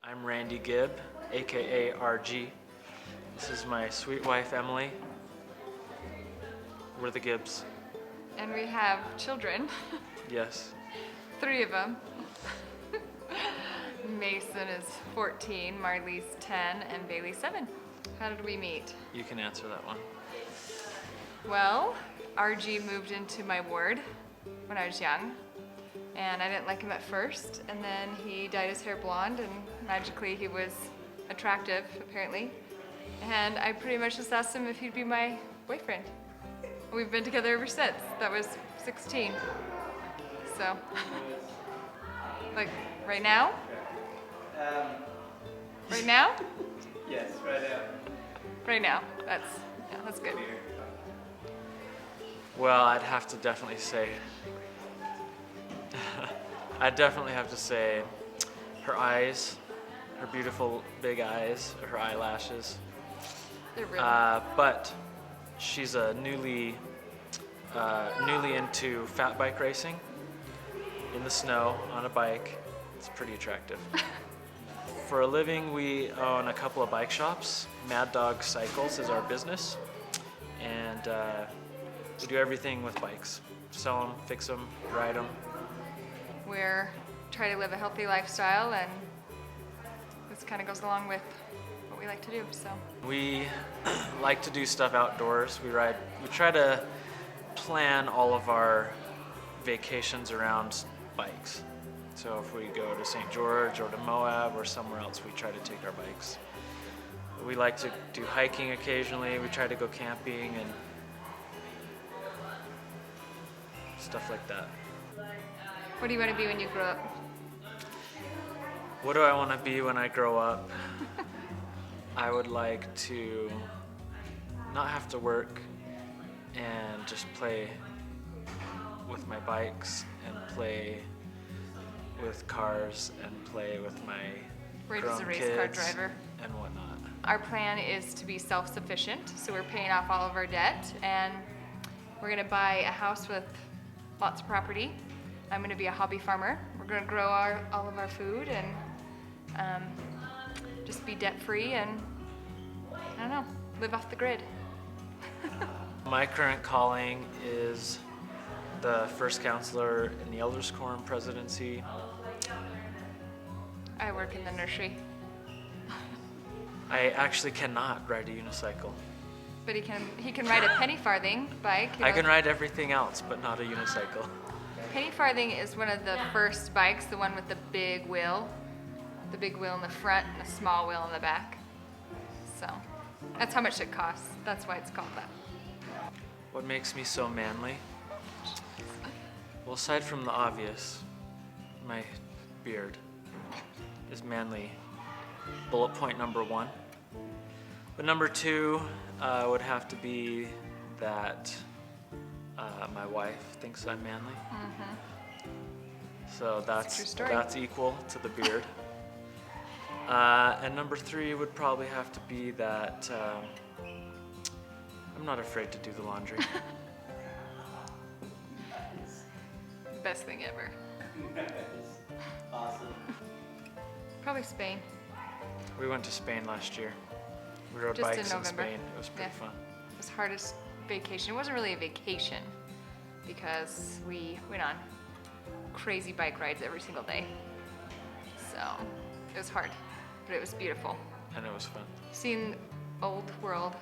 I'm Randy Gibb, aka RG. This is my sweet wife Emily. We're the Gibbs. And we have children, Yes. 3 of them. Mason is 14, Marley's 10, and Bailey's 7. How did we meet? You can answer that one. Well, RG moved into my ward when I was young, and I didn't like him at first, and then he dyed his hair blonde, and magically he was attractive, apparently. And I pretty much just asked him if he'd be my boyfriend. We've been together ever since. That was 16. So, like, right now? Right now? Yes, right now. Right now. That's good. Well, I'd have to definitely say, her eyes, her beautiful big eyes, her eyelashes. They're really But she's a newly into fat bike racing in the snow on a bike. It's pretty attractive. For a living, we own a couple of bike shops. Mad Dog Cycles is our business, and we do everything with bikes. Sell them, fix them, ride them. We're trying to live a healthy lifestyle, and this kind of goes along with what we like to do. So We like to do stuff outdoors. We try to plan all of our vacations around bikes. So if we go to St. George or to Moab or somewhere else, we try to take our bikes. We like to do hiking occasionally. We try to go camping and stuff like that. what do you want to be when you grow up? What do I want to be when I grow up? I would like to not have to work and just play with my bikes and play with cars and play with my Ridge grown is a race kids car driver. and whatnot. Our plan is to be self-sufficient, so we're paying off all of our debt, and we're gonna buy a house with lots of property. I'm gonna be a hobby farmer. We're gonna grow all of our food and just be debt-free and, I don't know, live off the grid. My current calling is the first counselor in the Elders Quorum presidency. I work in the nursery, I actually cannot ride a unicycle. but he can ride a penny farthing bike. I can ride everything else, but not a unicycle. Penny farthing is one of the first bikes, the one with the big wheel. The big wheel in the front and a small wheel in the back. So that's how much it costs. That's why it's called that. What makes me so manly? Well, aside from the obvious, my beard is manly. Bullet point number 1. But number 2 would have to be that my wife thinks I'm manly. So a true story. that's equal to the beard. And number 3 would probably have to be that I'm not afraid to do the laundry. Best thing ever. Awesome. Probably Spain. We went to Spain last year. We rode Just in bikes in November. Spain. It was pretty Yeah. fun. It was the hardest vacation. It wasn't really a vacation because we went on crazy bike rides every single day. So it was hard, but it was beautiful. And it was fun. Seeing old world,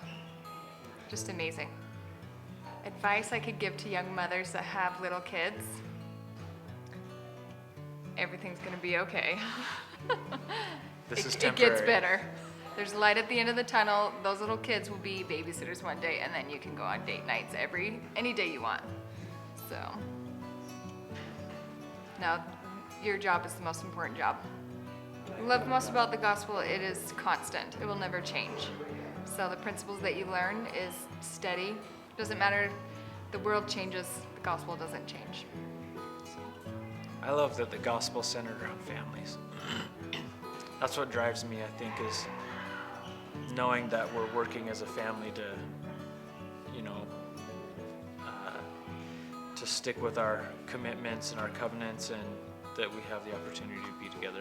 just amazing. Advice I could give to young mothers that have little kids: everything's gonna be okay. This is It temporary. gets better. There's light at the end of the tunnel. Those little kids will be babysitters one day, and then you can go on date nights any day you want. So now your job is the most important job. What I love most about the gospel, it is constant. It will never change. So the principles that you learn is steady. Doesn't matter if the world changes, the gospel doesn't change. I love that the gospel's centered around families. That's what drives me, I think, is knowing that we're working as a family to, to stick with our commitments and our covenants, and that we have the opportunity to be together